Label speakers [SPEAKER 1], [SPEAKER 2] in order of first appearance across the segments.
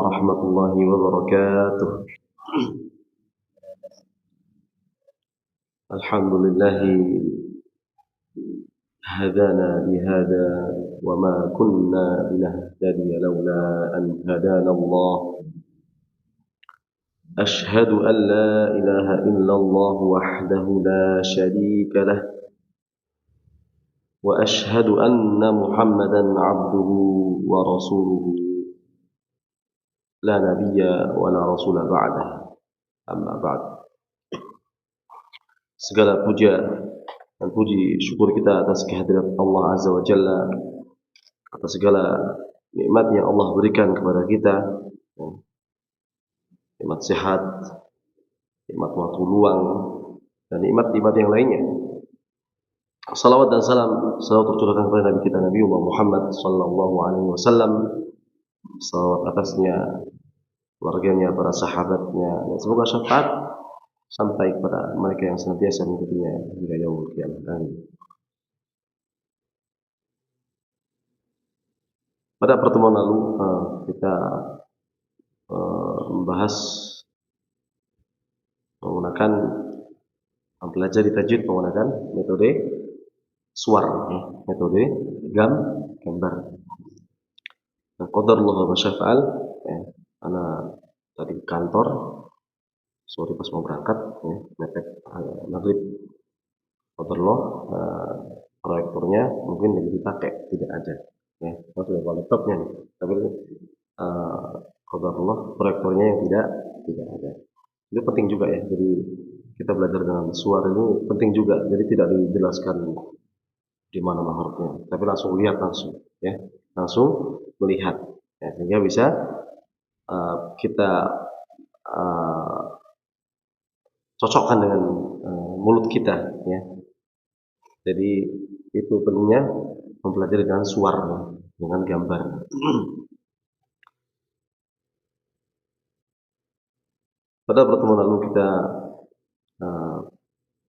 [SPEAKER 1] warahmatullahi wabarakatuh. Alhamdulillahi hadana lihada wa ma kunna linahtadiya laula an hadana Allah. Ashhadu an la ilaha illallah wahdahu la syarika lah wa ashhadu anna Muhammadan abduhu wa rasuluhu la nabiyya wa la rasula ba'dah. Amma ba'd. Segala puja dan puji syukur kita atas kehadirat Allah Azza wa Jalla, atas segala nikmat yang Allah berikan kepada kita, nikmat sehat, nikmat waktu luang, dan nikmat-nikmat yang lainnya. Salawat dan salam selalu tercurahkan kepada Nabi kita Nabi Muhammad sallallahu alaihi wasallam. Salawat atasnya, keluarganya, para sahabatnya, dan semoga syafaat sampai kepada mereka yang senantiasa mengikutinya hingga yaumul qiyamah. Pada pertemuan lalu kita membahas menggunakan mempelajari tajwid menggunakan metode suar, metode gambar. Qadarullah wa syafa'al. Ana tadi di kantor, sore pas mau berangkat, mepet maghrib. Qadarullah, proyektornya mungkin tidak dipakai, tidak ada. Kalau sudah bawa laptopnya nih, tapi qadarullah proyektornya yang tidak ada. Itu penting juga ya. Jadi kita belajar dengan suara ini penting juga. Jadi tidak dijelaskan di mana hurufnya, tapi langsung lihat langsung, ya, langsung melihat, ya, sehingga bisa kita cocokkan dengan mulut kita, ya. Jadi itu pentingnya mempelajari dengan suara, dengan gambar. Pada pertemuan lalu kita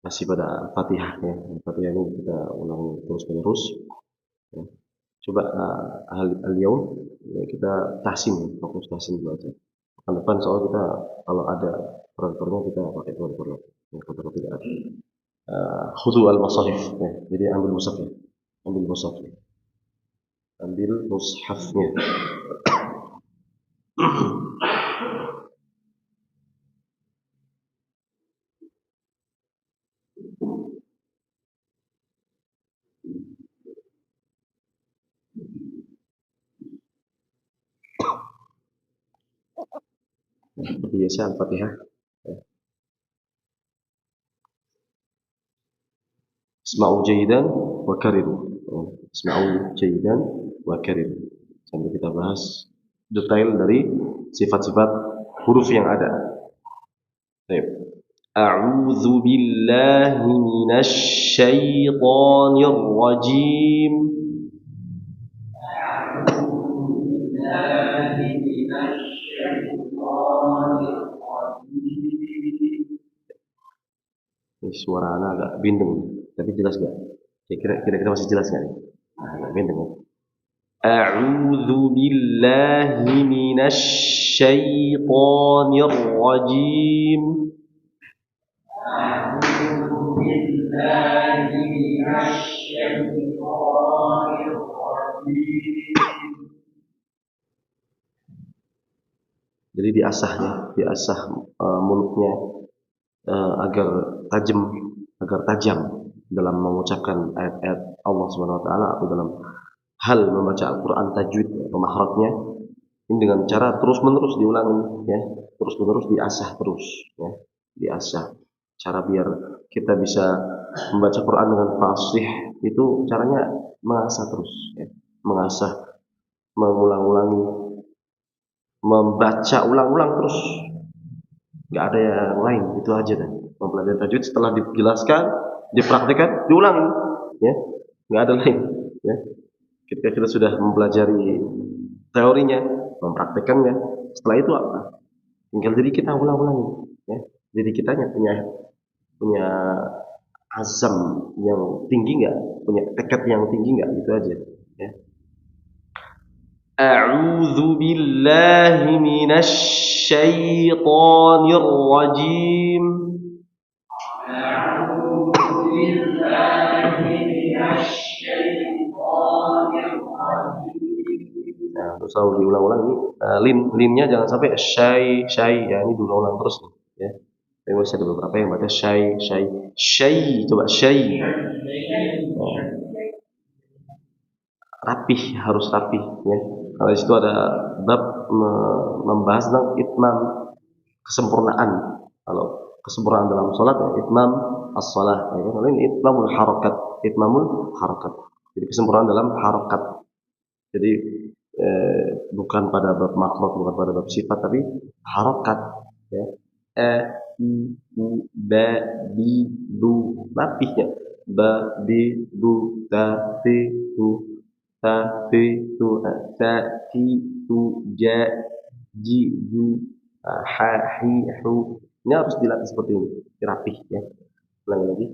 [SPEAKER 1] masih pada Fatihah, ya. Fatihah ini kita ulang terus menerus. Ya. Coba al-yaum ya, kita tahsin, fokus tahsin dulu aja. Akan depan soal kita kalau ada proyektornya kita pakai proyektor. Kalau tidak ada, khudu al-masahif. Ya. Jadi ambil mushafnya, ambil mushafnya. Seperti biasa Al-Fatihah. Isma'u jayidan wa kariru. Isma'u jayidan wa kariru. Sampai kita bahas detail dari sifat-sifat huruf yang ada. Baik. A'udzu billahi minasy syaithanir rajim. Ini suara anak agak bindeng, tapi jelas gak? Kira-kira masih jelas gak? Agak bindeng ya. A'udzu billahi minasy syaithanir rajim. A'udzu billahi minasy syaithanir rajim. Jadi diasah mulutnya agar tajam dalam mengucapkan ayat-ayat Allah Subhanahu wa taala atau dalam hal membaca Al-Qur'an tajwid atau makhrajnya ini dengan cara terus-menerus diulangi, ya, terus-menerus diasah terus, ya, diasah. Cara biar kita bisa membaca Quran dengan fasih itu caranya mengasah terus, ya, mengasah, mengulang-ulangi, membaca ulang-ulang terus. Nggak ada yang lain, itu aja dan mempelajari tajwid setelah dijelaskan, dipraktikkan, diulangi, ya, nggak ada lain, ya. Ketika kita sudah mempelajari teorinya, mempraktikkannya, setelah itu apa? Tinggal diri kita ulang-ulangi, ya. Diri kitanya punya azam yang tinggi nggak, punya tekad yang tinggi nggak, gitu aja, ya. A'udzu billahi minasy syaithanir rajim. A'udzu billahi minasy syaithanir rajim. Nah, terus selalu diulang-ulang ini limnya jangan sampai syai ya, ini diulang-ulang terus ya. Tapi masih ada beberapa yang baca syai, coba syai. Nah, rapih, harus rapih ya. Kalau di situ ada bab membahas tentang itmam, kesempurnaan. Kalau kesempurnaan dalam sholat ya, itmam as-sholah. Ya, kalau ini itmamul harakat. Jadi kesempurnaan dalam harakat. Jadi bukan pada bab makhluk, bukan pada bab sifat, tapi harakat. Ya. I, u, ba, bi, du, rapihnya. Ba, bi, du, ta, ti, tu, ta, fi, tu, ta, ki, tu, ja, ji, ju, ha, hi, hu. Ini harus dilatih seperti ini, rapih ya. Ulangi lagi.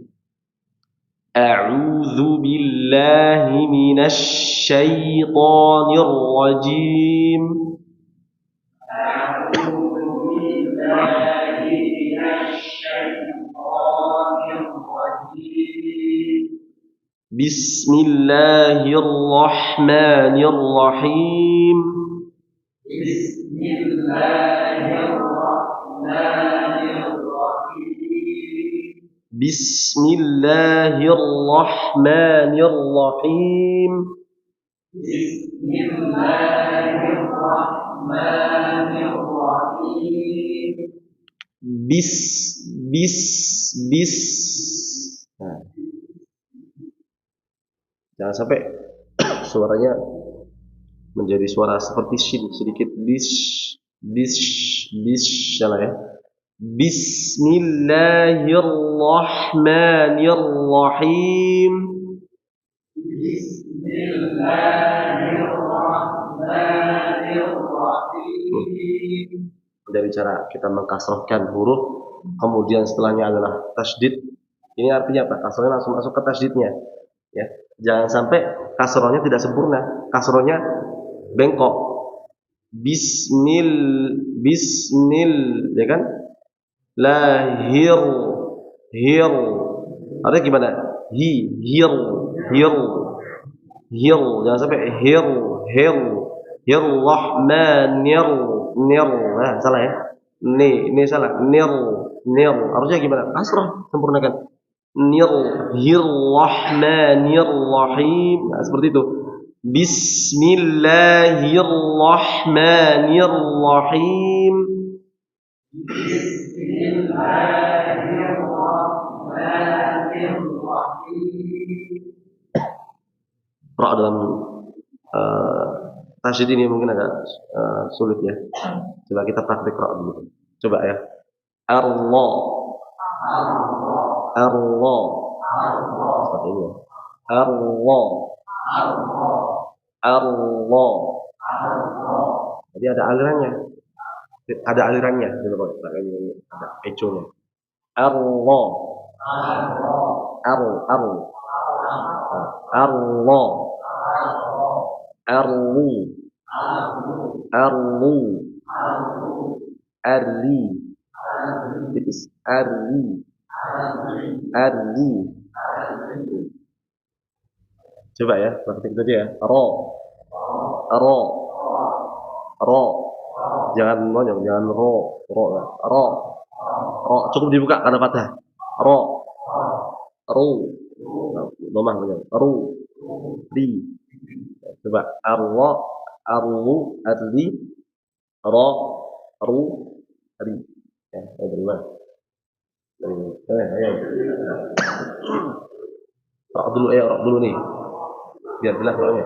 [SPEAKER 1] A'udzu billahi minasy syaithanir rajim. A'udzu billahi minasy syaithanir rajim. Bismillahirrahmanirrahim. Bismillahirrahmanirrahim. Bismillahirrahmanirrahim. Bismillahirrahmanirrahim. Bis. Nah. Jangan sampai suaranya menjadi suara seperti shin, sedikit bis salah ya. Bismillahirrahmanirrahim. Bismillahirrahmanirrahim. Dari cara kita mengkasrahkan huruf, kemudian setelahnya adalah tasydid. Ini artinya apa? Kasrohnya langsung masuk ke tasydidnya. Ya, jangan sampai kasrohnya tidak sempurna, kasrohnya bengkok. Bismil, ya kan? Lahir, hir. Artinya gimana? Hir. Jangan sampai hir. Rahmanir, nir. Nah, salah ya. Ini salah. Nir. Harusnya gimana? Kasroh, sempurnakan. Rahmanirrahim. Nah, seperti itu. Bismillahirrahmanirrahim. Ra dalam tasydid ini mungkin agak sulit ya. Coba kita praktik ra dulu. Coba ya. Allah. Seperti ini ya. Allah. Jadi ada alirannya. Ada econya. Allah. Arli. Coba ya, praktik tadi ya. Ro. Jangan monyong, jangan ro. Cukup dibuka karena patah. Ro. Domah monyong. Ri. Coba arlu, arli, ro, ri. Ya, dari mana? Ayo. Rok dulu nih. Biar jelas soalnya.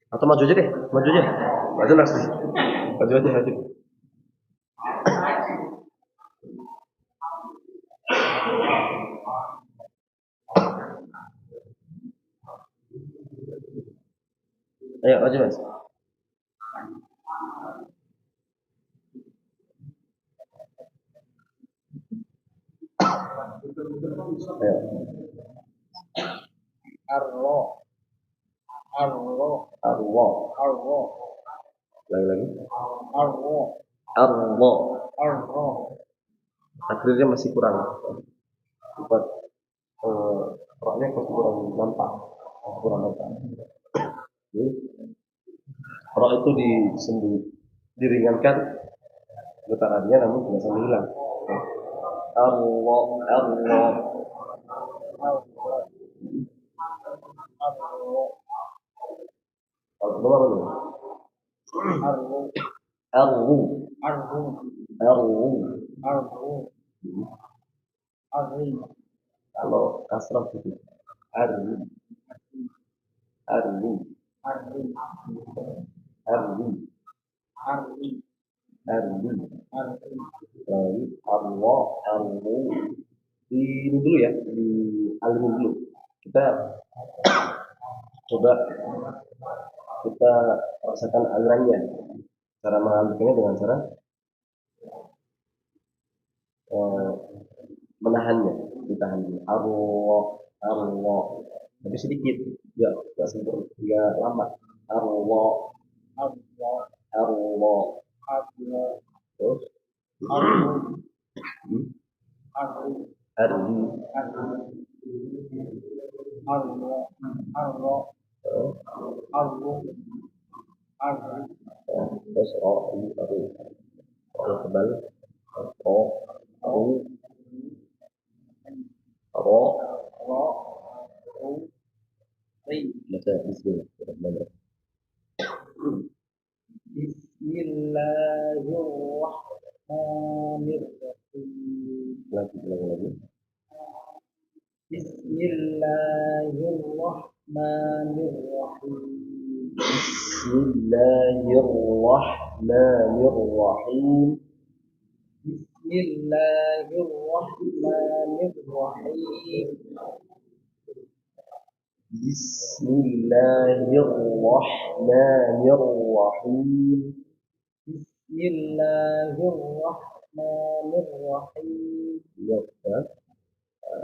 [SPEAKER 1] Atau maju aja deh. Maju jelas nih. Maju aja. Ayo, maju Mas. Ayo.
[SPEAKER 2] arro,
[SPEAKER 1] Allah.
[SPEAKER 2] arro,
[SPEAKER 1] Lagi.
[SPEAKER 2] arro,
[SPEAKER 1] Allah.
[SPEAKER 2] arro,
[SPEAKER 1] Akhirnya masih kurang. Cepat. Roknya masih kurang nampak. Masih kurang nampak. Jadi, rok itu diringankan getarannya namun tidak sampai hilang. Allah, Allah. Kalau kedua apa dulu?
[SPEAKER 2] arro,
[SPEAKER 1] Arru,
[SPEAKER 2] arro,
[SPEAKER 1] arru.
[SPEAKER 2] arro, arri,
[SPEAKER 1] Kalau kasrah itu arri, arri,
[SPEAKER 2] arri,
[SPEAKER 1] arri,
[SPEAKER 2] arri,
[SPEAKER 1] arri.
[SPEAKER 2] arri,
[SPEAKER 1] Lalu Allah, arru. Di ini dulu ya, di alimin dulu. Kita coba kita rasakan alirannya. Cara mengalirkannya dengan cara eh, menahannya, ditahan dulu. Allah, Allah. Tapi sedikit, nggak sempurna, nggak lama. Allah,
[SPEAKER 2] arro,
[SPEAKER 1] Allah.
[SPEAKER 2] arro,
[SPEAKER 1] Terus,
[SPEAKER 2] arro,
[SPEAKER 1] hmm,
[SPEAKER 2] arri,
[SPEAKER 1] arri,
[SPEAKER 2] arro, arro,
[SPEAKER 1] eh,
[SPEAKER 2] arro, arri,
[SPEAKER 1] terus roh, baru roh tebal, roh, roh, roh.
[SPEAKER 2] ro, ru, ri.
[SPEAKER 1] Baca Bismillah.
[SPEAKER 2] Bismillahirrahmanirrahim.
[SPEAKER 1] Lagi.
[SPEAKER 2] Bismillahirrahmanirrahim.
[SPEAKER 1] Bismillahirrahmanirrahim.
[SPEAKER 2] Bismillahirrahmanirrahim.
[SPEAKER 1] Bismillahirrahmanirrahim.
[SPEAKER 2] Bismillahirrahmanirrahim.
[SPEAKER 1] Ya, kan?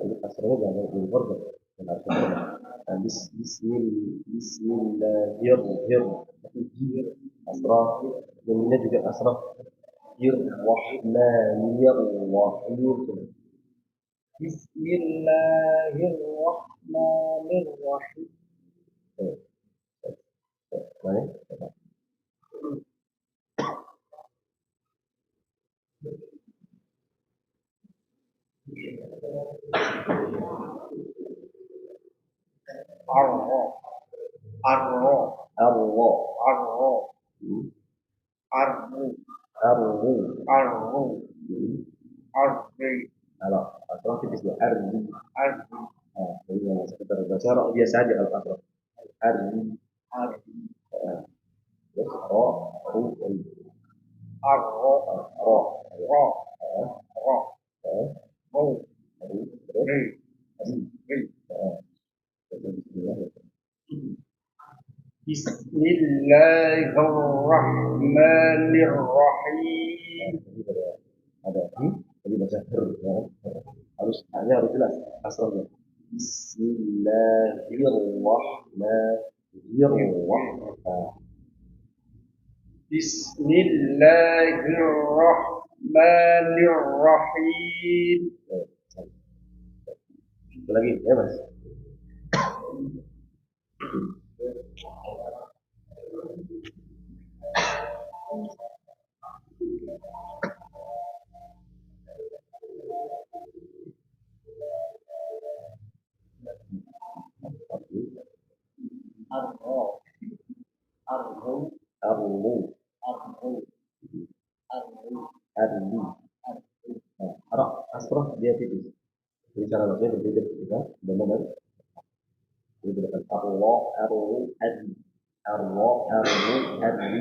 [SPEAKER 1] Ini kasarnya jangan dikorban. Harus dikorban. Nah, Bismillahirrahmanirrahim. Asrah. Ini juga asrah. Irrahmanirrahim.
[SPEAKER 2] Bismillahirrahmanirrahim.
[SPEAKER 1] Mana?
[SPEAKER 2] Arro, arro,
[SPEAKER 1] Allah.
[SPEAKER 2] arro,
[SPEAKER 1] Hmm.
[SPEAKER 2] arru,
[SPEAKER 1] Arru.
[SPEAKER 2] arru,
[SPEAKER 1] Hmm.
[SPEAKER 2] arri,
[SPEAKER 1] Kalau asrah tipis ya. Arri.
[SPEAKER 2] arri,
[SPEAKER 1] Nah, jadi yang sekitar baca roh biasa aja kalau asrah. Arri.
[SPEAKER 2] arri,
[SPEAKER 1] Terus roh, ru, ri.
[SPEAKER 2] arro,
[SPEAKER 1] Roh.
[SPEAKER 2] ro, ro,
[SPEAKER 1] Eh,
[SPEAKER 2] ru,
[SPEAKER 1] ri. Terus
[SPEAKER 2] ri,
[SPEAKER 1] ri.
[SPEAKER 2] ri.
[SPEAKER 1] Terus bismillah.
[SPEAKER 2] Bismillahirrahmanirrahim.
[SPEAKER 1] Ada tadi baca ya. Harus jelas asrarnya. Bismillahirrahmanirrahim.
[SPEAKER 2] Bismillahirrahmanirrahim.
[SPEAKER 1] Satu lagi ya mas.
[SPEAKER 2] Arro, arro,
[SPEAKER 1] Arlu,
[SPEAKER 2] arro, arro,
[SPEAKER 1] arli. Nah, arah asrah dia tipis. Jadi cara bacanya berbeda kita benar. Jadi bedakan Allah, arlu, arli. Allah, arlu, arli.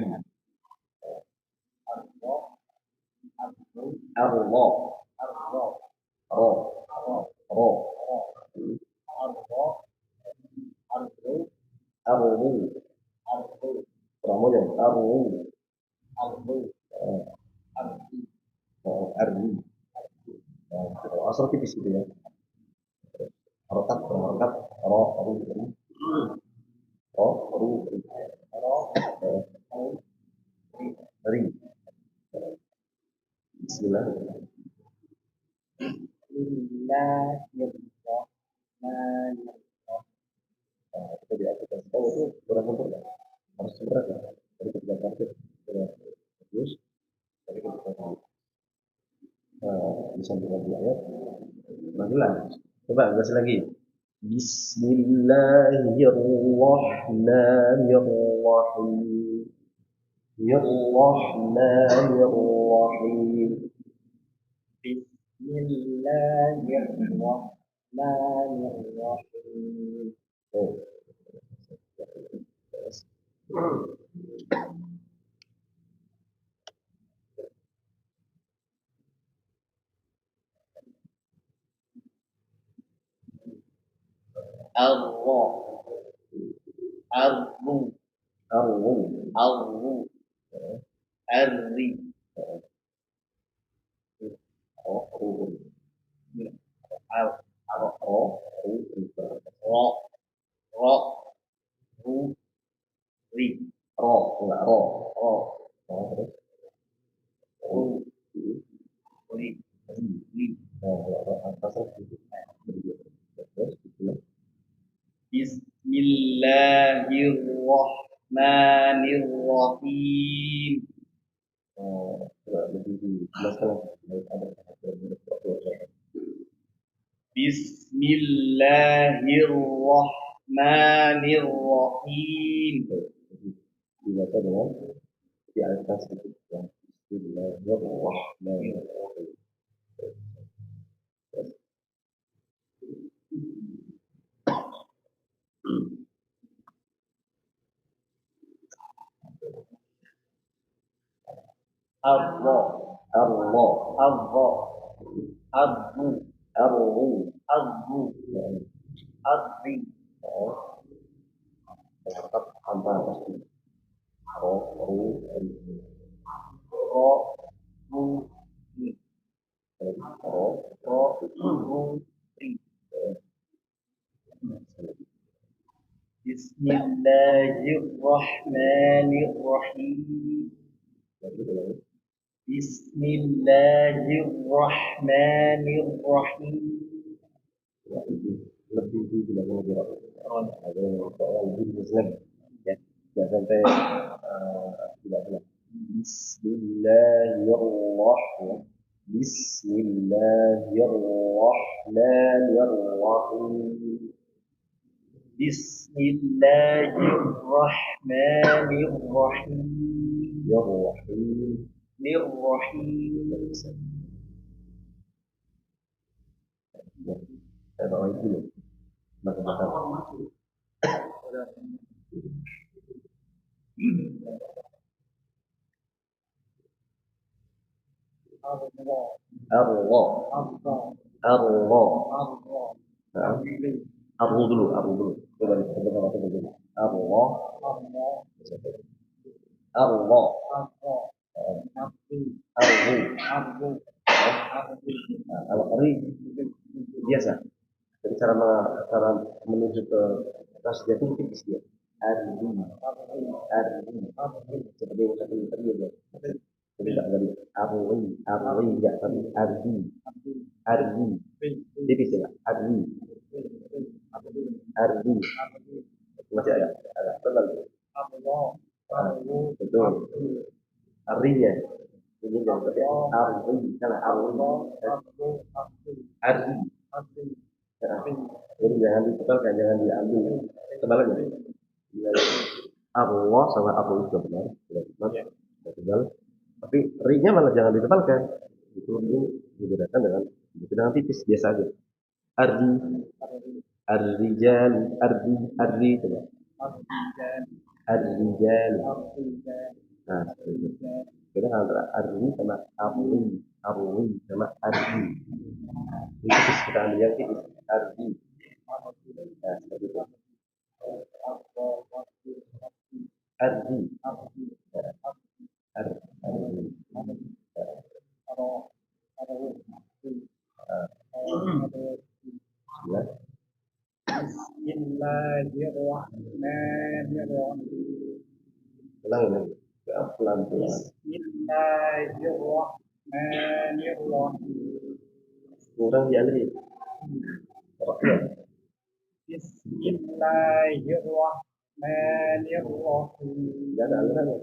[SPEAKER 2] arro, arro,
[SPEAKER 1] Allah,
[SPEAKER 2] arro,
[SPEAKER 1] roh, roh,
[SPEAKER 2] arro, arro,
[SPEAKER 1] arlu.
[SPEAKER 2] arro,
[SPEAKER 1] Ramonya arlu,
[SPEAKER 2] arro, arri.
[SPEAKER 1] arli. Nah, kalau asrah tipis gitu ya. Harokat, roh, arli, arli. ro, ru, ri,
[SPEAKER 2] ro, ri,
[SPEAKER 1] ri. Bismillah.
[SPEAKER 2] Bismillahirrahmanirrahim.
[SPEAKER 1] Kita di atas tahu itu kurang benar ya? Harus berat ya. Jadi kita praktik terus. Jadi kita tahu disambungkan di ayat. Magelang. Coba bahas lagi. Bismillahirrahmanirrahim. Bismillahirrahmanirrahim.
[SPEAKER 2] Bismillahirrahmanirrahim.
[SPEAKER 1] Oh.
[SPEAKER 2] Allah, arru,
[SPEAKER 1] Arru.
[SPEAKER 2] arru, arri,
[SPEAKER 1] Oh, ru.
[SPEAKER 2] ar,
[SPEAKER 1] Oh, ru.
[SPEAKER 2] ro, ro, ru, ri,
[SPEAKER 1] Ro, enggak ro.
[SPEAKER 2] ro,
[SPEAKER 1] Oh, terus.
[SPEAKER 2] ru, ri, ri.
[SPEAKER 1] Oh, ro. Atas gitu. Terus, gitu.
[SPEAKER 2] Bismillahirrahmanirrahim.
[SPEAKER 1] Lebih dijelaskan lagi. Ada
[SPEAKER 2] Bismillahirrahmanirrahim.
[SPEAKER 1] dibaca dengan dialihkan sedikit ya. Bismillahirrahmanirrahim.
[SPEAKER 2] Allah,
[SPEAKER 1] Allah,
[SPEAKER 2] Allah, Abu,
[SPEAKER 1] Arru,
[SPEAKER 2] Abu, Adri,
[SPEAKER 1] harap tanpa pasti. Ro, ru, ri.
[SPEAKER 2] Ro, Ru, Ri,
[SPEAKER 1] Ro,
[SPEAKER 2] Ro, Ru, Ri. Bismillahirrahmanirrahim. Bismillahirrahmanirrahim.
[SPEAKER 1] lebih dibilang lebih ada yang lebih muslim ya, tidak sampai tidak bilang Bismillahirrahmanirrahim. Bismillahirrahmanirrahim.
[SPEAKER 2] Bismillahirrahmanirrahim.
[SPEAKER 1] Yarrahim.
[SPEAKER 2] Nirrahim.
[SPEAKER 1] Saya bawa itu dulu. Makan-makan.
[SPEAKER 2] Allah,
[SPEAKER 1] Allah.
[SPEAKER 2] Allah,
[SPEAKER 1] Allah.
[SPEAKER 2] Allah.
[SPEAKER 1] Arru dulu, arru dulu. Coba dicoba apa dulu. Allah.
[SPEAKER 2] Allah,
[SPEAKER 1] Allah.
[SPEAKER 2] Allah. Abdi,
[SPEAKER 1] Arru.
[SPEAKER 2] Abdu, Abdi.
[SPEAKER 1] Al-Qari biasa. Jadi cara menuju ke tasdih itu tipis dia. Ardi, ardi. Seperti yang satu tadi ya. Jadi tak dari ardi, tidak tapi ardi, ardi. Tipis ya, ardi, ardi. Masih agak tebal. Betul. Ardinya. Ini yang tapi ardi, karena ardi. Jadi jangan ditebalkan, jangan diambil tebalannya. Allah sama Allah itu benar, tidak tebal. Tapi ri-nya malah jangan ditebalkan. Itu dibedakan dengan tipis biasa aja. Ardi, arrijal, ardi, coba. Arrijal. Nah, beda antara ardi sama arwi, sama ardi. Ini tipis kita ambil yang tipis. Ardi. Nah, seperti itu. Ardi.
[SPEAKER 2] Bismillahirrahmanirrahim.
[SPEAKER 1] Ulang ini. Ya, pelan-pelan.
[SPEAKER 2] Bismillahirrahmanirrahim.
[SPEAKER 1] Kurang di alif. Roknya.
[SPEAKER 2] Bismillahirrahmanirrahim.
[SPEAKER 1] Enggak ada alirannya.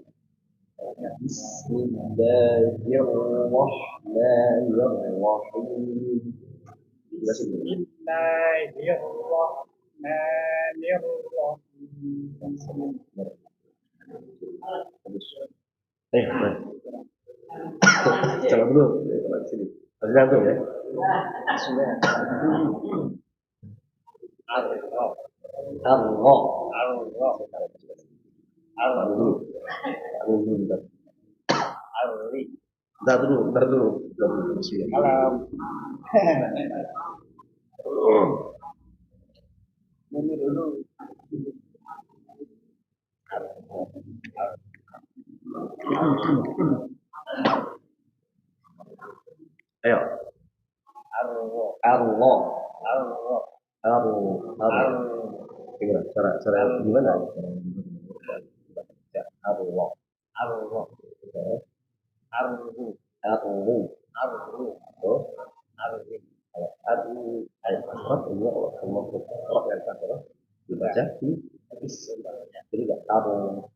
[SPEAKER 1] Bismillahirrahmanirrahim. Enggak sih.
[SPEAKER 2] Bismillahirrahmanirrahim.
[SPEAKER 1] Bagus. Baik. Coba dulu. Sini. Harus gantung ya.
[SPEAKER 2] Sudah. Allah.
[SPEAKER 1] Allah.
[SPEAKER 2] Allah.
[SPEAKER 1] Taruh dulu. Taruh dulu. Bentar.
[SPEAKER 2] Ali.
[SPEAKER 1] Bentar dulu. Bismillah.
[SPEAKER 2] Malam. Ini dulu.
[SPEAKER 1] Ayo.
[SPEAKER 2] Allah.
[SPEAKER 1] Allah.
[SPEAKER 2] Allah.
[SPEAKER 1] Allah. Gimana? Cara gimana? Allah.
[SPEAKER 2] Allah. Arru.
[SPEAKER 1] Arru.
[SPEAKER 2] Arru.
[SPEAKER 1] Terus
[SPEAKER 2] Arru.
[SPEAKER 1] kalau arru ayat kasrah ini Allah kasrah yang kasrah dibaca di jadi nggak arru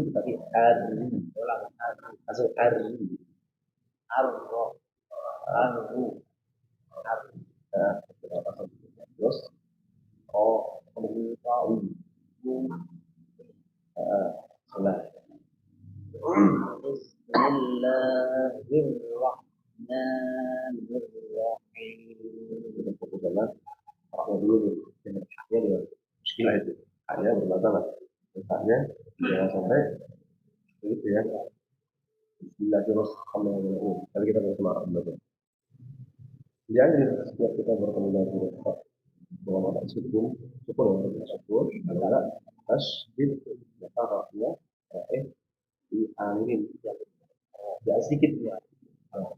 [SPEAKER 1] tapi arru
[SPEAKER 2] Ulang.
[SPEAKER 1] langsung arru
[SPEAKER 2] Arru. Arru.
[SPEAKER 1] terus
[SPEAKER 2] Bismillahirrahmanirrahim.
[SPEAKER 1] fokus dalam haknya dulu nih dengan haknya dengan muskilah itu haknya bermasalah haknya jangan sampai begitu ya Bismillahirrahmanirrahim kali kita bersama Allah jangan setiap kita bertemu dengan Allah dengan ada syukur adalah tasdid maka haknya dialirin ya sedikit ya ada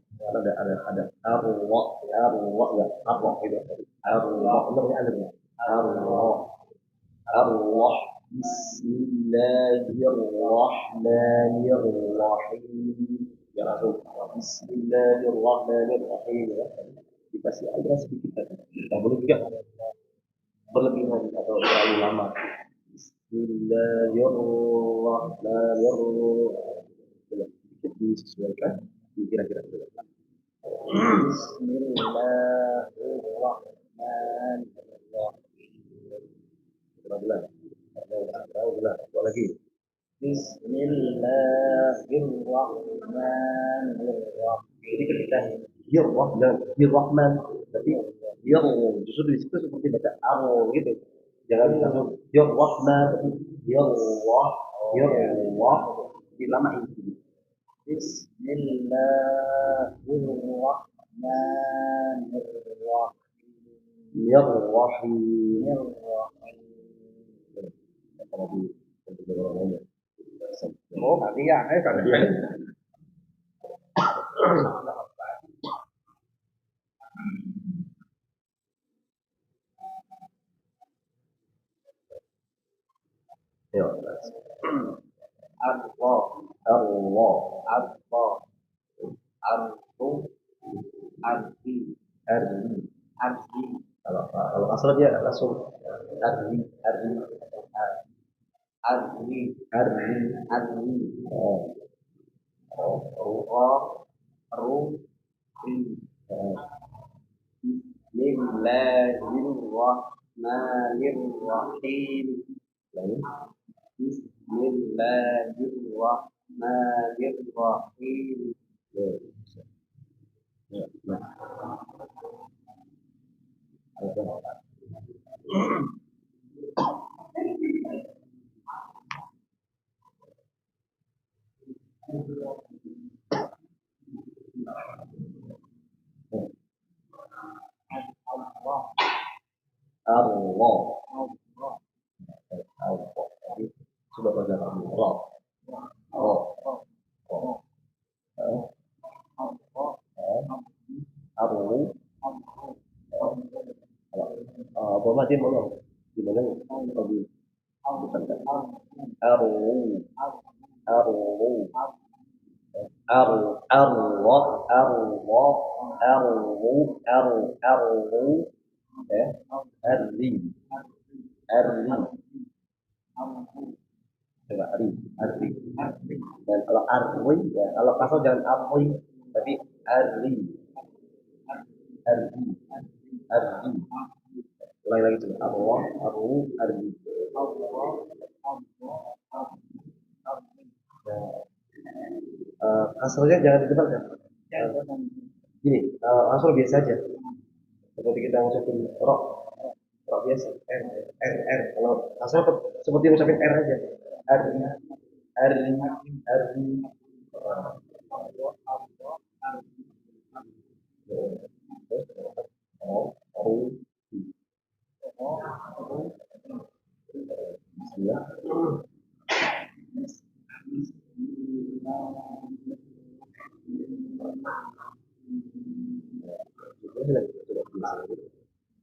[SPEAKER 1] arwah nggak arwah gitu arwah namanya arwah Bismillahirrahmanirrahim ya langsung Bismillahirrahmanirrahim ya dikasih aja sedikit tak boleh juga berlebihan atau terlalu lama Bismillahirrahmanirrahim sedikit disesuaikan kira-kira Bismillahirrahmanirrahim lagi
[SPEAKER 2] Bismillahirrahmanirrahim.
[SPEAKER 1] jadi ketika Rahman tapi justru di situ seperti baca aro gitu jangan langsung Rahman tapi dilamain
[SPEAKER 2] Bismillahirrahmanirrahim. Oh, kalian, kalian. Kalau asal dia langsung Bismillahirrahmanirrahim. Bismillahirrahmanirrahim.
[SPEAKER 1] Allah coba baca Allah apa mati mana di mana arru arru arru ya arri arri coba arri dan kalau arri ya kalau kasar jangan arri tapi arri arri arri ulangi lagi coba Allah arru arri kasarnya jangan ditebalkan gini langsung biasa aja seperti kita ngucapin rock rock biasa r r r kalau asal seperti ngucapin r aja r r r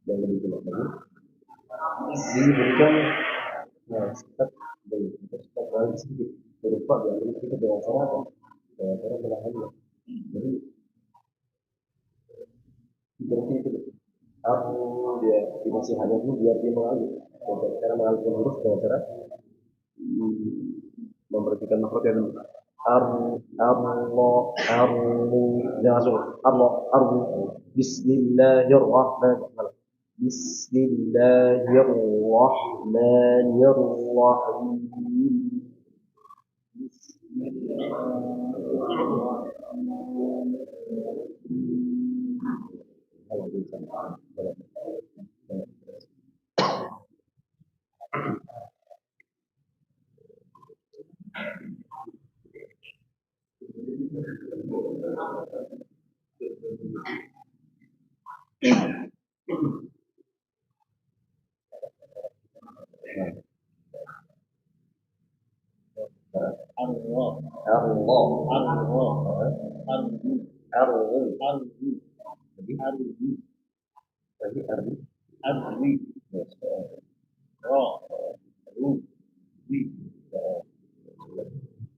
[SPEAKER 1] yang lebih jelas lagi diberikan step step lagi sedikit berupa diambil kita dengan cara apa? Dengan cara menahannya. Jadi berarti itu aku dia dinasihatnya dulu biar dia mengalir. Dengan cara mengalirkan huruf dengan cara memperhatikan makhrajnya dulu. Allah jangan langsung Allah Bismillahirrahmanirrahim. Bismillahirrahmanirrahim.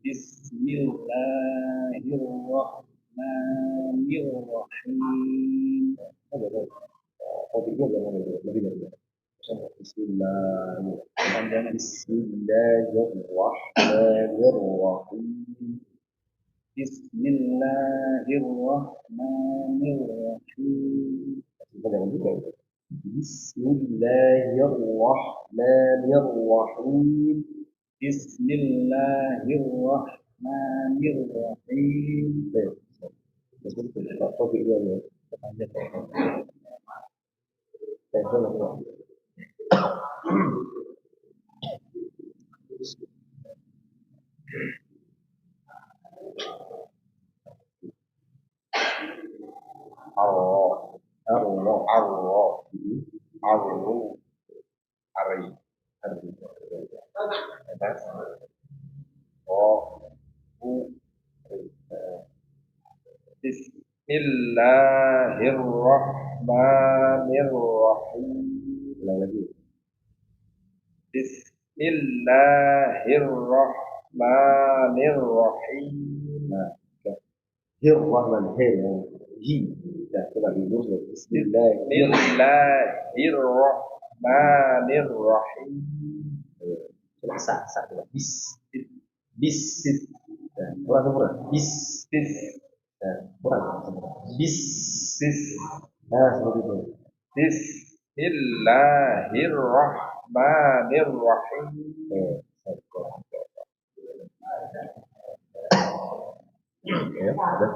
[SPEAKER 1] Bismillahirrahmanirrahim. Topiknya jangan lebih dari Bismillahirrahmanirrahim. Bismillahirrahmanirrahim. Jangan juga itu. Bismillahirrahmanirrahim. Bismillahirrahmanirrahim. Topiknya ya. Bismillahirrahmanirrahim. Ulang lagi. Bismillahirrahmanirrahim. Nah, Rahman, hi. Nah, coba diurus lagi. Bismillahirrahmanirrahim. Coba sa coba. Bis. Nah, kurang. Bis. Nah, kurang. Bis. Nah, seperti itu. Bismillahirrahmanirrahim. Ya, ada.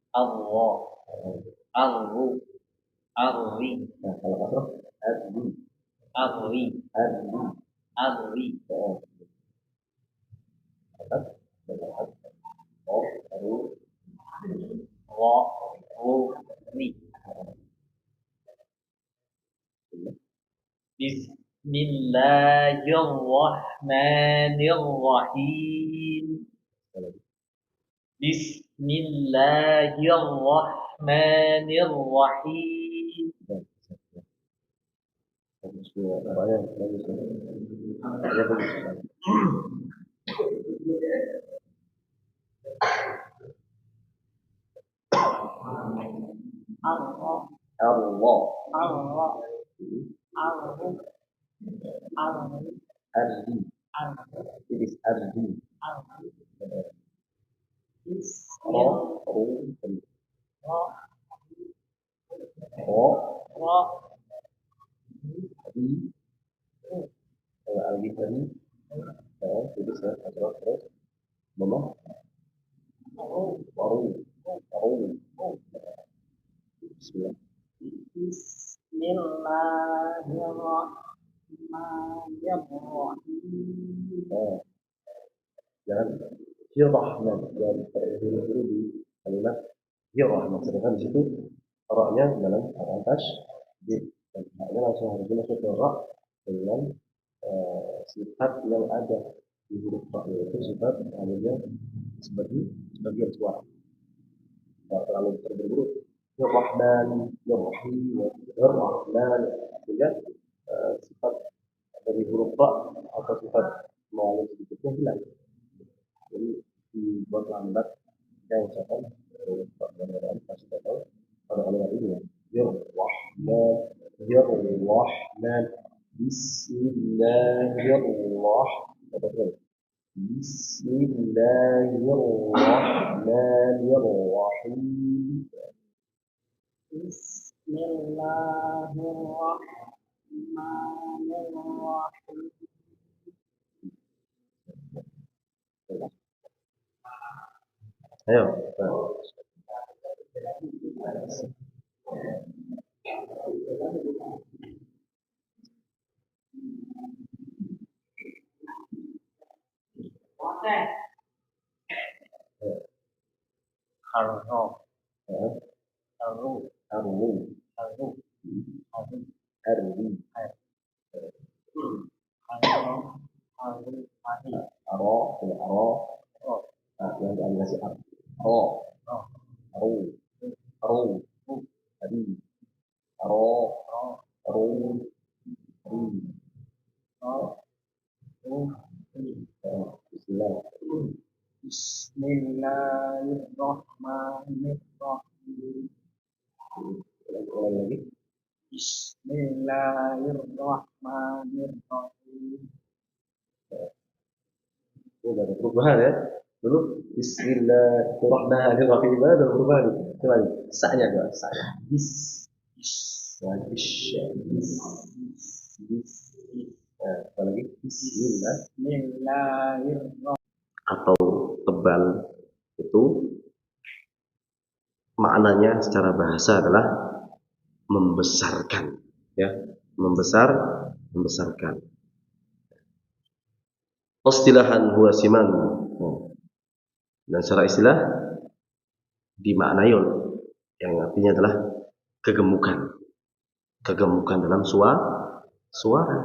[SPEAKER 1] Allah, arri. Nah, kalau kasroh, arri. Bismillahirrahmanirrahim.
[SPEAKER 2] Bismillahirrahmanirrahim.
[SPEAKER 1] Bagus ya, namanya bagus ya. Namanya bagus.
[SPEAKER 2] Allah,
[SPEAKER 1] Allah,
[SPEAKER 2] Allah, Allah, Allah,
[SPEAKER 1] Ardi,
[SPEAKER 2] Allah,
[SPEAKER 1] it is Ardi.
[SPEAKER 2] Allah.
[SPEAKER 1] Ro, Ru, Ro, Ri, Alif tadi, tulis ya, terus, Mama, Waru, Bismillah.
[SPEAKER 2] Bismillahirrahmanirrahim.
[SPEAKER 1] Jangan Hirrahman, jangan dulu di kalimat Hirrahman. Sedangkan di situ ra-nya dalam atas di dan ra-nya langsung harus masuk ke ra dengan sifat yang ada di huruf ra, yaitu sifat adanya sebagian suara. Tidak terlalu terburu-buru. Hirrahman, Hirrahman, sehingga sifat dari huruf ra atau sifat melalui sedikitnya hilang. Jadi dibuat lambat yang ucapan dan pasti tahu pada kalimat ini ya. Hirrahman, Bismillahirrahmanirrahim. Bismillahirrahmanirrahim.
[SPEAKER 2] Bismillahirrahmanirrahim.
[SPEAKER 1] Ayo. Yang diambil
[SPEAKER 2] Bismillahirrahmanirrahim.
[SPEAKER 1] Ulang lagi.
[SPEAKER 2] Bismillahirrahmanirrahim.
[SPEAKER 1] Ini ada perubahan ya. Dulu Bismillahirrahmanirrahim ada perubahan. Coba lagi. Sa-nya dua, sa-nya. Bis. Apa lagi?
[SPEAKER 2] Bismillahirrahmanirrahim.
[SPEAKER 1] Atau tebal itu maknanya secara bahasa adalah membesarkan, ya, membesarkan. Istilahan huwa siman, dan secara istilah dimaknai yang artinya adalah kegemukan dalam suara.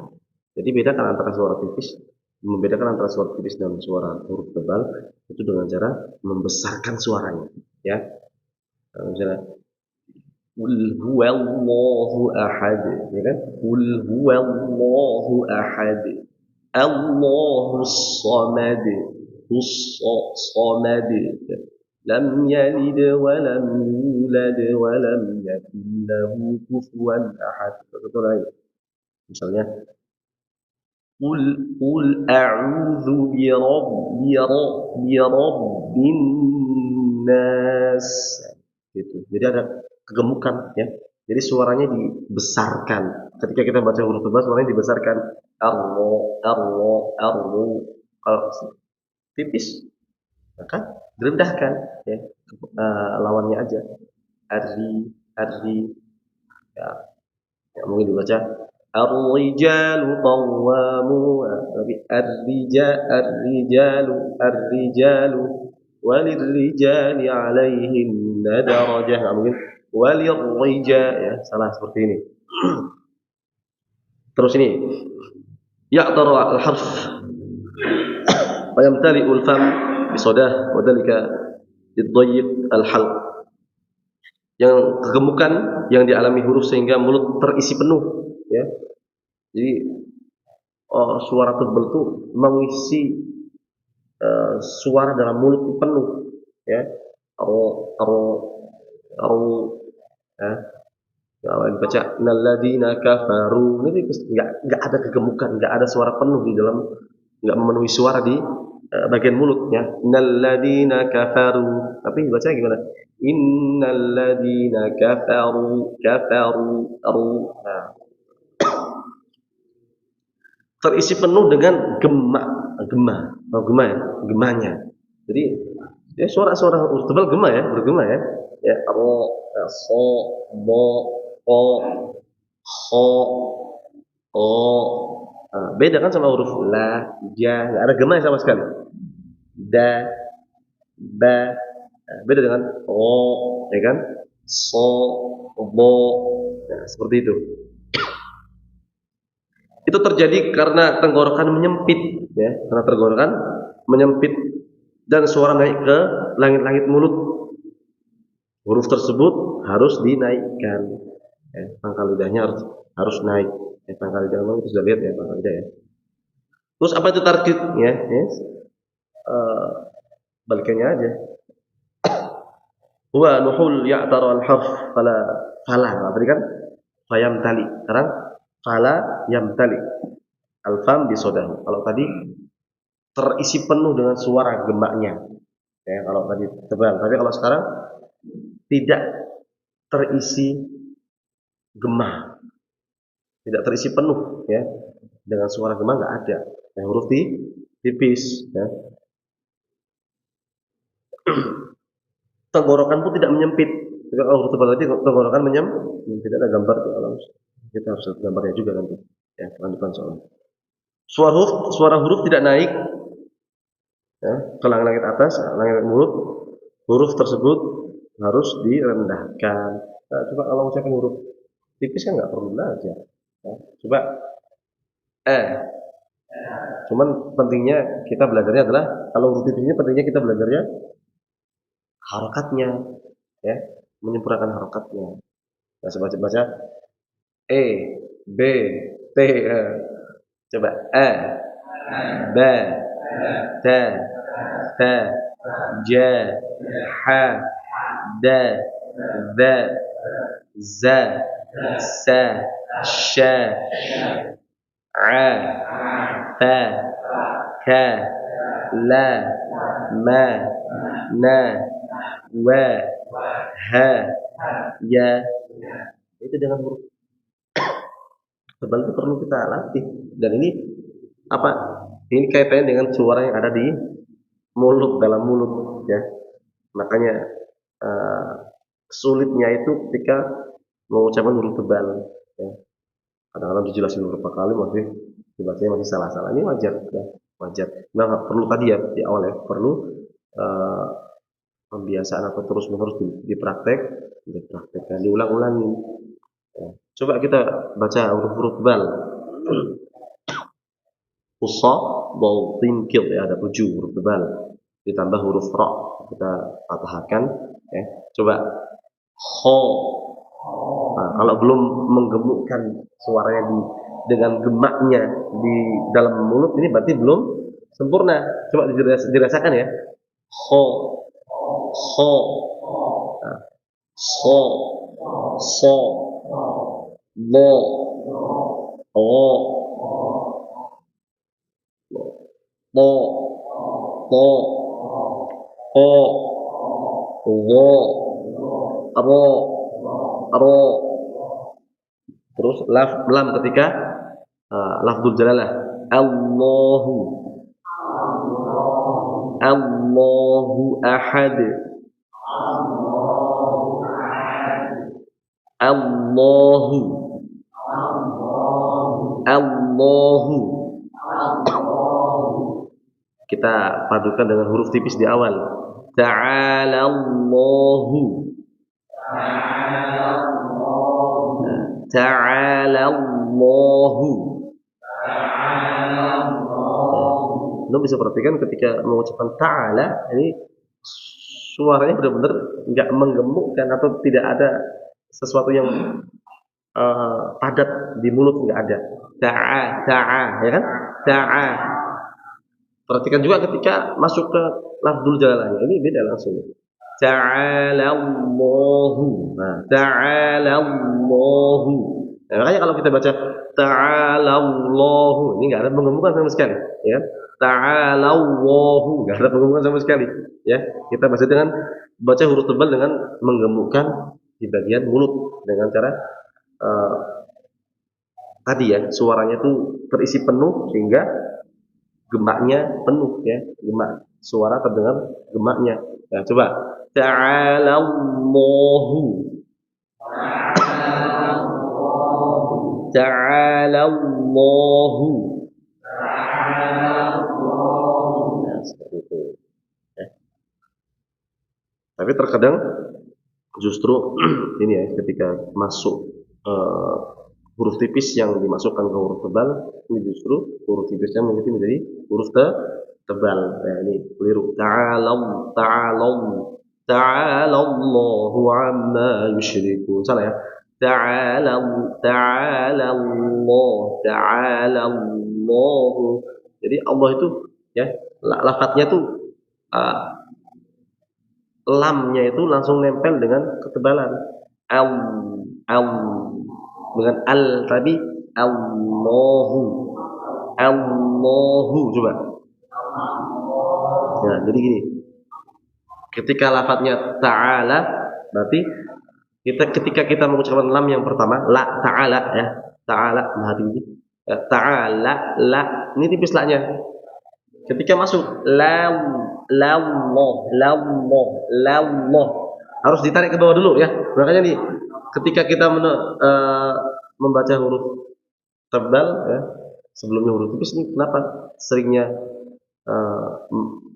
[SPEAKER 1] Jadi bedakan antara suara tipis, membedakan antara suara tipis dan suara huruf tebal itu dengan cara membesarkan suaranya, ya. Misalnya Qul huwallahu ahad, ya kan? Qul huwallahu ahad, Allahus samad, samad, lam yalid wa lam yulad wa lam yakul lahu kufuwan ahad. Betul. Misalnya Qul a'udzu bi rabbin nas. Gitu. Jadi ada kegemukan, ya. Jadi suaranya dibesarkan. Ketika kita baca huruf tebal suaranya dibesarkan. Kalau tipis maka direndahkan, ya. Lawannya aja. Arri, ya. Ya, mungkin dibaca ar-rijalu qawwamun, tapi ar-rijalu walirrijali 'alaihinna darajah. Mungkin walirrijal, ya, salah seperti ini. Terus ini ya'taru al-harf wa yamtali'u al-fam bisodah wa dhalika Yadayyiq al-halq, yang kegemukan yang dialami huruf sehingga mulut terisi penuh, ya. Jadi suara tebal itu mengisi suara dalam mulut itu penuh, ya. Aro aro aro, ya. Kalau dibaca nalladzina kafaru, ini enggak ada kegemukan, enggak ada suara penuh di dalam, enggak memenuhi suara di bagian mulutnya. Nalladzina kafaru. Tapi dibaca gimana? Innalladzina kafaru kafaru aru. Nah, terisi penuh dengan gema ya, gemanya. Jadi ya suara-suara huruf tebal bergema ya. Ya ro, so, bo, o, ho, o. Nah, beda kan sama huruf la, ja, nggak ada gema sama sekali. Da, ba, nah, beda dengan o, ya kan? So, bo, nah, seperti itu. Itu terjadi karena tenggorokan menyempit, ya, karena tenggorokan menyempit dan suara naik ke langit-langit mulut. Huruf tersebut harus dinaikkan, ya, pangkal lidahnya harus naik. Ya, pangkal lidah itu sudah lihat ya, pangkal lidah ya. Terus apa itu tarkib? Ya, yes. Balikannya aja. Huwa nuhul ya'taru al-harf fala. Tadi kan fayam tali. Sekarang fala yamtali. Al-fam bisodahu. Kalau tadi terisi penuh dengan suara gemaknya. Ya, kalau tadi tebal. Tapi kalau sekarang tidak terisi gema, tidak terisi penuh, ya, dengan suara gema nggak ada. Ya, huruf tipis, ya. Tenggorokan pun tidak menyempit. Kalau huruf tebal tadi tenggorokan menyempit, ada gambar tuh, kita harus lihat gambarnya juga nanti. Ya, depan soalnya. Suara huruf tidak naik, ya, ke langit atas, langit mulut. Huruf tersebut harus direndahkan. Nah, coba kalau ucapkan huruf tipis kan nggak perlu belajar. Ya, coba cuman pentingnya kita belajarnya adalah kalau huruf tipis ini pentingnya kita belajarnya harokatnya, ya, menyempurnakan harokatnya. Nah, baca e, b, t, coba b, t, th, j, h, d, z, z, s, sh, a, f, k, la, ma, na, wa, ha, ya. Itu dengan huruf tebal itu perlu kita latih. Dan ini apa? Ini kaitannya dengan suara yang ada di mulut, dalam mulut, ya. Makanya sulitnya itu ketika mengucapkan huruf tebal, ya. Kadang-kadang dijelasin beberapa kali masih dibacanya masih salah-salah. Ini wajar, ya, wajar. Nah, perlu tadi ya di awal ya, perlu pembiasaan atau terus-menerus dipraktekkan, diulang-ulangi. Ya. Coba kita baca huruf-huruf tebal. Usa, dal, tin, kil, ya, ada 7 huruf tebal. Ditambah huruf ra, kita patahkan, ya. Coba ho. Nah, kalau belum menggemukkan suaranya dengan gemaknya di dalam mulut, ini berarti belum sempurna. Coba dirasakan ya. Ho, ho, nah, so, so, lo, o, to, to, o, wo, ro, ro. Terus lam ketika lafzul jalalah. Allahu, Allahu ahad, Allahu, Allahu. Kita padukan dengan huruf tipis di awal. Ta'ala Allahu, Ta'ala Allahu. Lo bisa perhatikan ketika mengucapkan ta'ala, ini suaranya benar-benar nggak menggemukkan atau tidak ada sesuatu yang padat di mulut, nggak ada. Ta'a, ya kan? Ta'a. Perhatikan juga ketika masuk ke lafzul jalalah, ini beda langsung. Ta'alallahu. Nah, ta'alallahu. Nah, makanya kalau kita baca ta'alallahu, ini nggak ada penggemukan sama sekali, ya. Ta'alallahu, nggak ada penggemukan sama sekali, ya. Kita baca dengan baca huruf tebal dengan menggemukkan di bagian mulut dengan cara tadi ya, suaranya tuh terisi penuh sehingga gemaknya penuh, ya. Gemak suara terdengar gemaknya. Nah, coba ta'alallahu. Ta'alallahu. Nah, seperti itu. Ya. Tapi terkadang justru ini ya, ketika masuk huruf tipis yang dimasukkan ke huruf tebal, ini justru huruf tipisnya menjadi huruf tebal. Nah, ini keliru. Ta'alallahu amma yusyrikun. Salah ya. Ta'alallahu. Jadi Allah itu ya, lafadznya tuh lamnya itu langsung nempel dengan ketebalan. Al dengan al tadi Allahu coba. Nah, jadi gini. Ketika lafadznya ta'ala, berarti ketika kita mengucapkan lam yang pertama, la ta'ala ya. Ta'ala maha tinggi. Ta'ala la, ini tipis la-nya. Ketika masuk lam harus ditarik ke bawah dulu ya. Makanya nih ketika kita membaca huruf tebal ya, sebelumnya huruf tipis, ini kenapa seringnya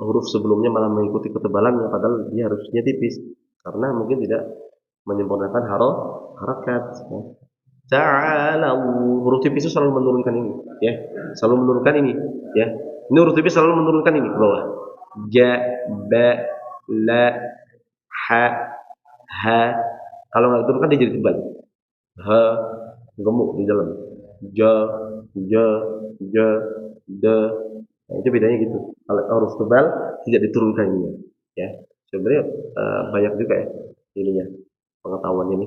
[SPEAKER 1] huruf sebelumnya malah mengikuti ketebalannya padahal dia harusnya tipis karena mungkin tidak menyempurnakan harakat ya. Ta'ala, huruf tipis itu selalu menurunkan ini ya, selalu menurunkan ini ya. Ini huruf tipis selalu menurunkan ini ke bawah. Ja, ba, la, ha, ha. Kalau nggak diturunkan dia jadi tebal. Ha, gemuk di dalam. Ja, da. Nah, itu bedanya gitu. Kalau huruf tebal tidak diturunkan ini ya. Sebenarnya banyak juga ya ininya pengetahuannya ini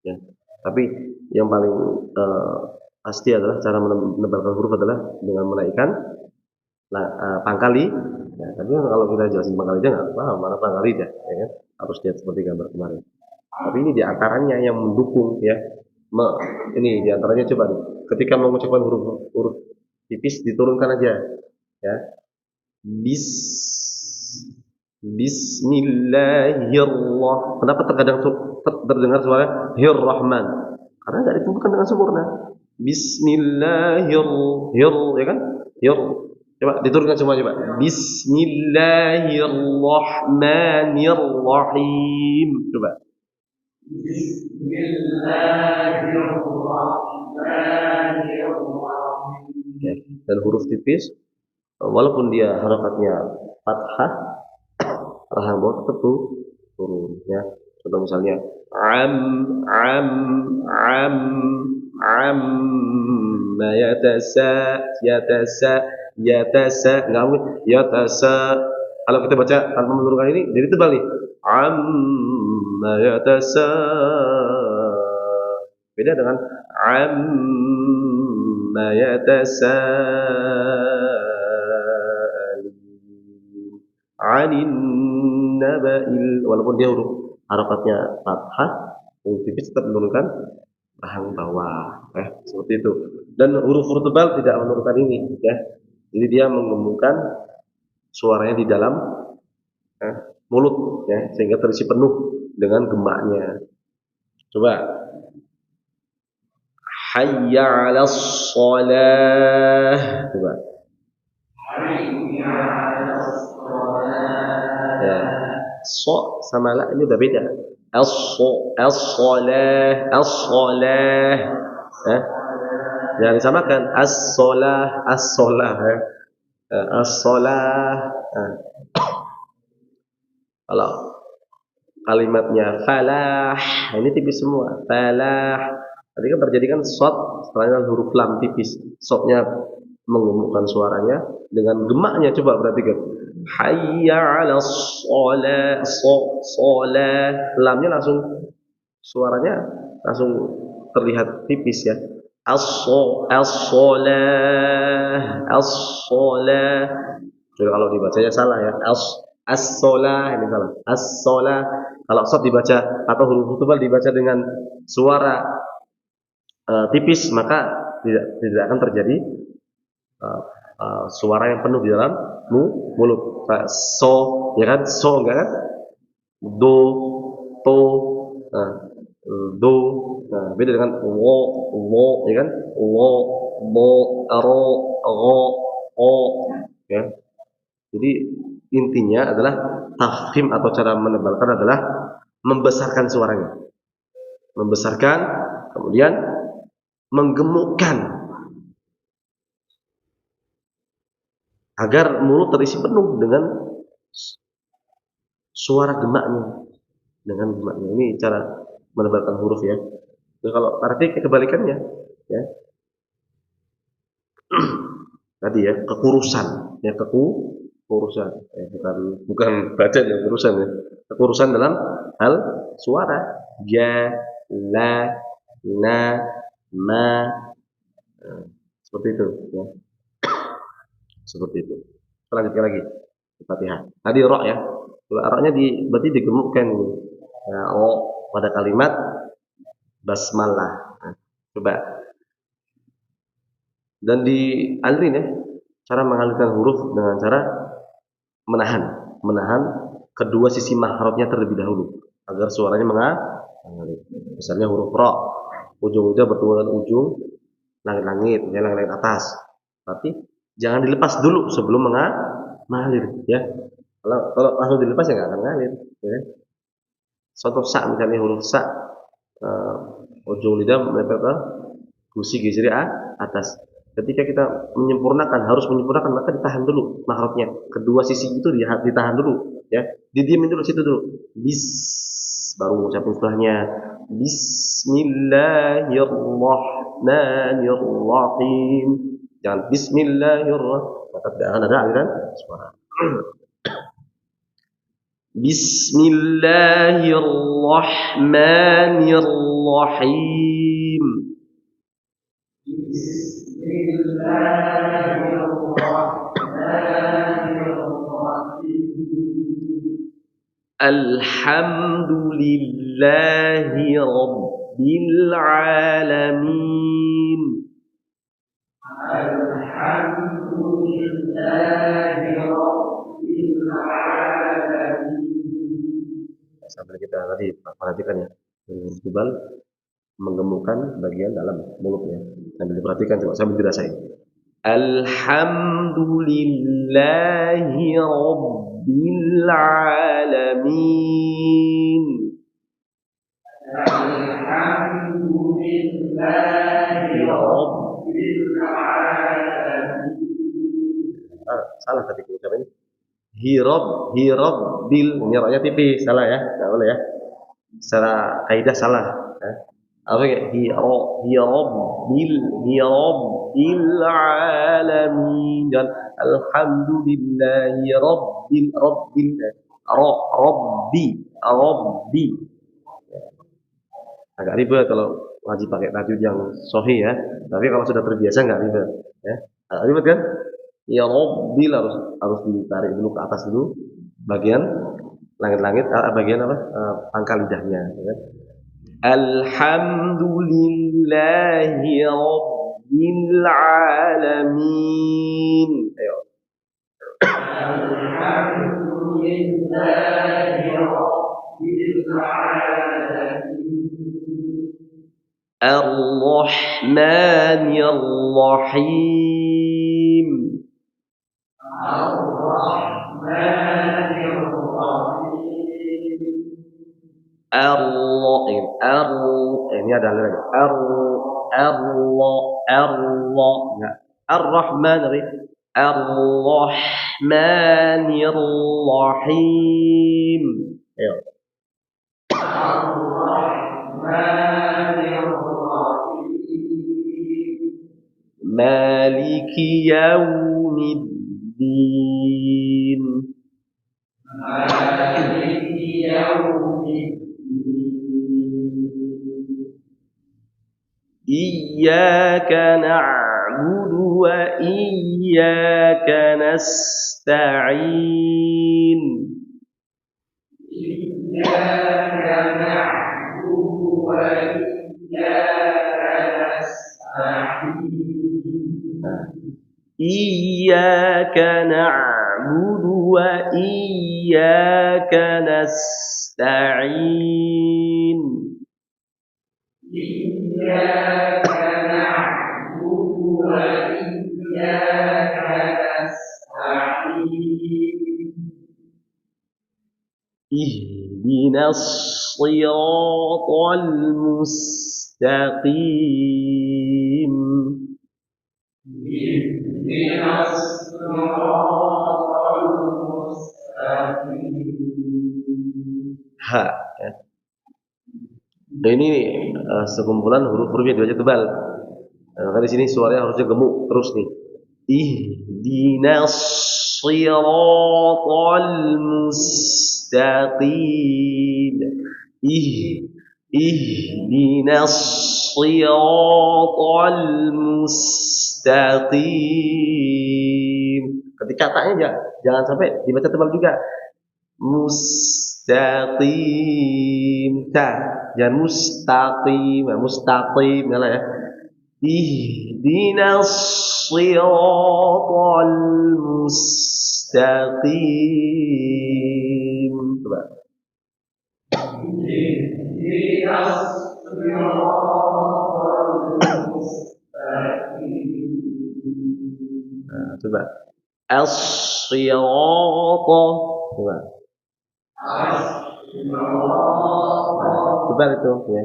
[SPEAKER 1] ya. Tapi yang paling pasti adalah cara menebalkan huruf adalah dengan menaikkan pangkali. Ya, tapi kalau kita jelasin pangkali aja nggak paham mana pangkali aja, ya kan? Harus lihat seperti gambar kemarin. Tapi ini diantaranya yang mendukung ya. Ini diantaranya coba nih. Ketika mengucapkan huruf tipis diturunkan aja ya. Bismillahirrahmanirrahim. Kenapa terkadang terdengar suara Rahman? Karena tidak ditentukan dengan sempurna. Bismillahirrahmanirrahim, ya kan? Coba diturunkan semua coba. Bismillahirrahmanirrahim. Coba. Bismillahirrahmanirrahim. Ya. Dan huruf tipis walaupun dia harakatnya fathah, rahang bawah tetap turun ya. Contoh misalnya yatasa nggak yatasa. Kalau kita baca tanpa menurunkan ini jadi tebal nih. Amma yatasa. Beda dengan amma yatasa. Anin naba'il, walaupun dia huruf harakatnya fathah, huruf tipis tetap menurunkan rahang bawah, seperti itu. Dan huruf-huruf tebal tidak menurunkan ini, ya. Jadi dia menggembungkan suaranya di dalam mulut, ya, sehingga terisi penuh dengan gemaknya. Coba. Hayya 'alas shalah. Coba. Ya. So sama la ini udah beda. As-shalah. Jangan disamakan as-shalah. As-shalah. Kalau kalimatnya falah, ini tipis semua. Falah. Tadi kan terjadi kan shot, setelahnya huruf lam tipis. Shotnya menggemukkan suaranya dengan gemaknya, coba perhatikan. Hayya 'alas shalah, shalah. Lamnya langsung suaranya langsung terlihat tipis ya. As-shalah, as-shalah. Jadi kalau dibacanya salah ya. As-shalah ini salah. As-shalah. Kalau shad dibaca atau huruf tebal dibaca dengan suara tipis, maka tidak akan terjadi suara yang penuh di dalam mulut. So, ya kan? So enggak kan? Do, to, nah, do. Nah, beda dengan wo, ya kan? Wo, bo, ro, ro, o, ya. Jadi intinya adalah tafkhim atau cara menebalkan adalah membesarkan suaranya. Membesarkan, kemudian menggemukkan agar mulut terisi penuh dengan suara gemaknya. Dengan gemaknya. Ini cara menebalkan huruf ya. Jadi kalau arti kebalikannya ya. Tadi ya, kekurusan, ya kekurusan. Bukan badan ya, kurusan ya. Kekurusan dalam hal suara. Ja, la, na, ma, seperti itu ya. Seperti itu. Lanjutkan lagi Fatihah. Tadi ro ya. Kalau ro-nya berarti digemukkan ini. Nah, pada kalimat basmalah. Nah, coba. Dan dialirin ya. Cara mengalirkan huruf dengan cara menahan kedua sisi mahrotnya terlebih dahulu agar suaranya mengalir. Misalnya huruf ro, ujung-ujungnya bertemu dengan ujung langit-langit, ya langit-langit atas. Tapi jangan dilepas dulu sebelum mengalir, ya. Kalau langsung dilepas ya nggak akan mengalir. Ya. Contoh sa misalnya huruf sa, ujung lidah menempel ke gusi gizri atas. Ketika kita harus menyempurnakan, maka ditahan dulu mahrotnya. Kedua sisi itu ditahan dulu, ya. Didiemin dulu situ dulu. Baru mengucapkan setelahnya. Bismillahirrahmanirrahim. Jangan bismillahirrahmanirrahim. Maka tidak akan ada aliran suara. Bismillahirrahmanirrahim. Alhamdulillahi Rabbil Alamin. Alhamdulillahi Rabbil Alamin. Sambil kita tadi perhatikan ya, tebal menggemukkan bagian dalam mulutnya. Sambil diperhatikan coba, sambil dirasain. Alhamdulillahi Rabbil Alamin. Alhamdulillahi Rabbil Alamin. Salah tadi ucapannya. Bil, ini roknya tipis, salah ya, nggak boleh ya. Secara kaidah salah. Apa ya? Rabbil alamin. Dan alhamdulillahi rabbil rabbi. Agak ribet kalau wajib pakai tajwid yang sahih ya. Tapi kalau sudah terbiasa nggak ribet ya. Agak ribet kan? Ya rabbil harus ditarik dulu ke atas dulu bagian langit-langit, bagian apa? Pangkal lidahnya ya. Alhamdulillahi Rabbil Alamin. Ayo. Alhamdulillahi Rabbil Alamin. Ar-Rahmanir Rahim. Ar-Rahmanir Rahim. Ini ada lagi. Ar-Rahman. Ar-Rahmanir Rahim. Ayo.
[SPEAKER 2] Ar-Rahmanir Rahim.
[SPEAKER 1] Maliki Yaumiddin.
[SPEAKER 2] Maliki Yaumiddin.
[SPEAKER 1] Iyyaka na'budu wa iyyaka nasta'in.
[SPEAKER 2] Iyyaka na'budu wa iyyaka nasta'in.
[SPEAKER 1] Iyyaka na'budu wa iyyaka nasta'in.
[SPEAKER 2] Iyyaka na'budu wa iyyaka nasta'in.
[SPEAKER 1] Ihdinas siratal mustaqim.
[SPEAKER 2] Ihdinas siratal mustaqim.
[SPEAKER 1] Ha. Nah, ini sekumpulan huruf-huruf yang dibaca tebal. Nah, di sini suaranya harusnya gemuk terus nih. Ihdinas siratal mustaqim. Ihdinas siratal mustaqim. Ketika katanya jangan sampai dibaca tebal juga. Mustaqim. Jangan mustaqim, mustaqim enggak ya. Ihdinas siratal mustaqim. Coba.
[SPEAKER 2] Ihdinas siratal mustaqim.
[SPEAKER 1] Nah, coba. As-sirata. Coba. Coba itu ya.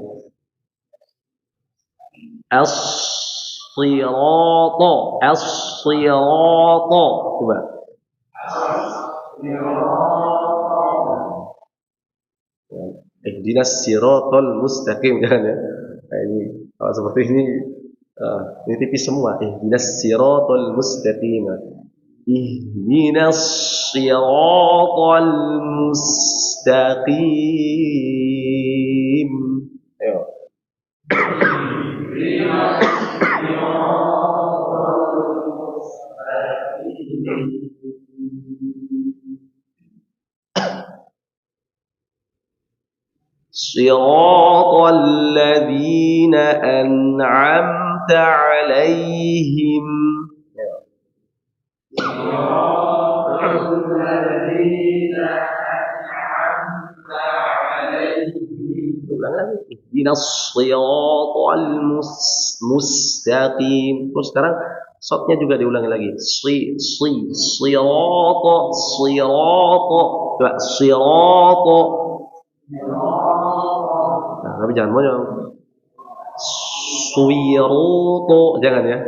[SPEAKER 1] As-sirata, as-sirata. Coba. Ihdinas siratal mustaqim jangan ya. Nah, ini kalau seperti ini tipis semua. Ihdinas siratal mustaqim. Ihdinas siratal mustaqim. Ayo. Siratal ladzina an'amta 'alaihim. Ulang lagi. Ihdinas siratal mustaqim. Terus sekarang shotnya juga diulangi lagi. Sirata. Coba sirata. Nah, tapi jangan monyong. Suwiruto jangan ya.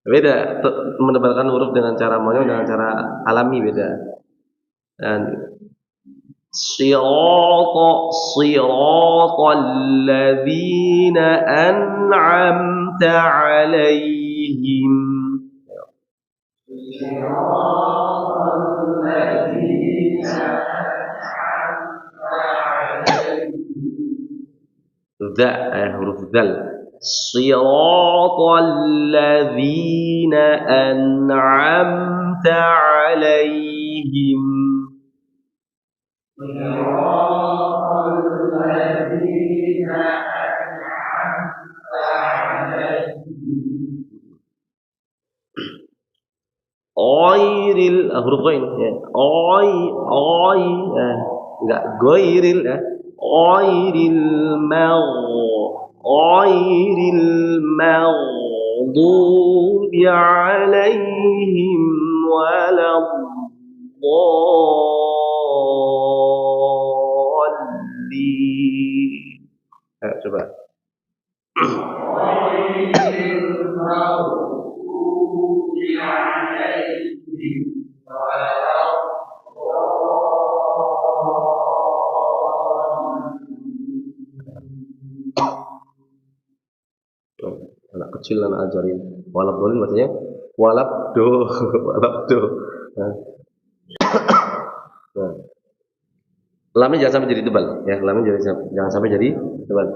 [SPEAKER 1] Beda menebalkan huruf dengan cara monyong dengan cara alami beda. Dan siratal ladzina an'amta 'alaihim. Huruf dzal. Siratal ladzina an'amta 'alaihim. Ghairil huruf ghain ya. Enggak ghairil ya. Ghairil maghdubi 'alaihim waladdallin. Ayo coba. Ghairil maghdubi 'alaihim anak kecil anak ajarin. Waladhdallin maksudnya walabdo, walabdo. Nah, nah. Lamnya jangan sampai jadi tebal, ya. Lamnya jangan sampai jadi tebal.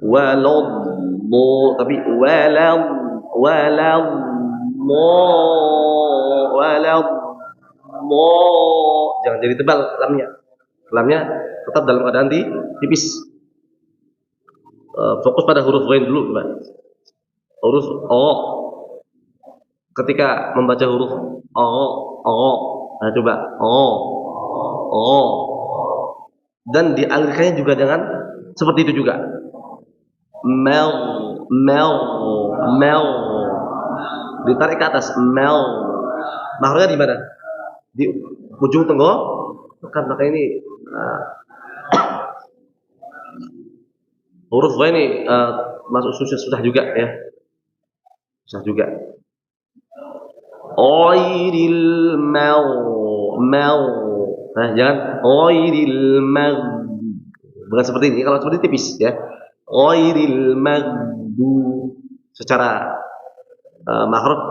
[SPEAKER 1] Waladhdallin, tapi walad jangan jadi tebal lamnya. Lamnya tetap dalam keadaan tipis. Fokus pada huruf ghain dulu, Pak. Huruf o. Ketika membaca huruf o. Nah, coba o. Dan dialirkannya juga dengan seperti itu juga. Mel. Ditarik ke atas, mel. Makhrajnya di mana? Di ujung tenggorokan. Maka ini huruf ghain ini masuk susah juga ya. Susah juga. Ghairil mau. Nah, jangan ghairil mag. Bukan seperti ini, kalau seperti tipis ya. Ghairil magdu. Secara makhraj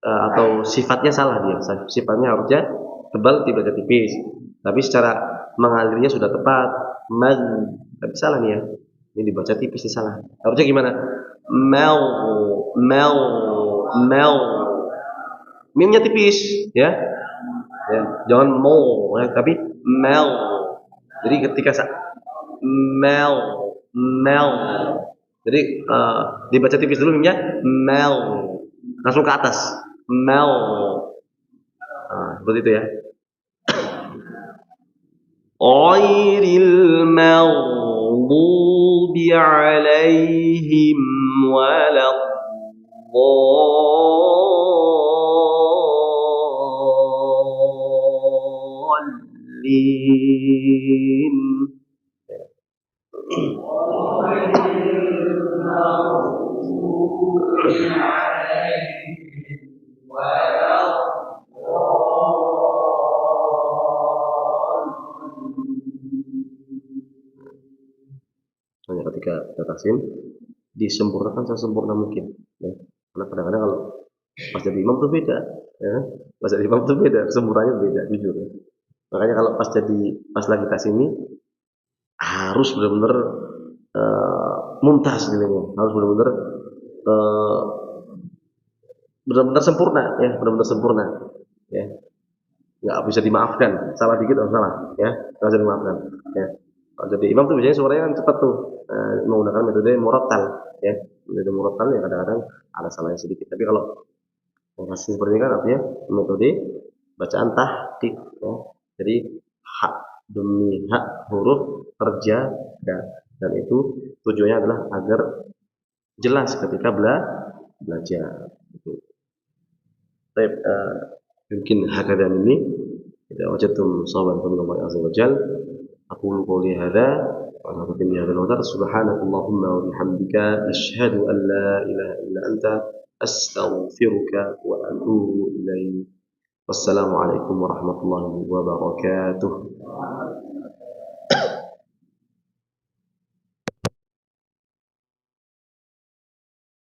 [SPEAKER 1] atau sifatnya salah dia. Sifatnya harusnya tebal, tidak tipis. Tapi secara mengalirnya sudah tepat. Mag. Tapi salah nih ya. Ini dibaca tipis, ini salah. Harusnya gimana? Mel. Mimnya tipis, ya. Jangan mo, ya, tapi mel. Jadi ketika mel. Jadi dibaca tipis dulu mimnya mel. Langsung ke atas. Mel. Seperti itu ya. Ghairil maghdubi 'alaihim waladdallin. Hanya ketika kita tahsin disempurnakan sesempurna mungkin ya. Karena kadang-kadang kalau pas jadi imam tuh beda ya. Pas jadi imam tuh beda, sempurnanya beda jujur ya. Makanya kalau pas lagi tahsin ini harus benar-benar mumtaz nilainya, harus benar-benar sempurna ya, benar-benar sempurna ya. Nggak bisa dimaafkan, salah dikit atau salah ya, nggak bisa dimaafkan ya. Kalau jadi imam tuh biasanya suaranya kan cepat tuh, menggunakan metode murattal ya. Metode murattal ya kadang-kadang ada salahnya sedikit, tapi kalau masih seperti ini kan artinya metode bacaan tahqiq ya. Jadi hak demi hak huruf terjaga, dan itu tujuannya adalah agar jelas ketika belajar. Baik, mungkin hakadha minni idza wajadtum shawaban fa min Allah azza wa jalla. Aqulu qawli hadha wa a'udzu billahi minal ghadar. Subhanakallahumma wa bihamdika asyhadu an la ilaha illa anta astaghfiruka wa atubu ilaik. Wassalamu alaikum warahmatullahi wabarakatuh.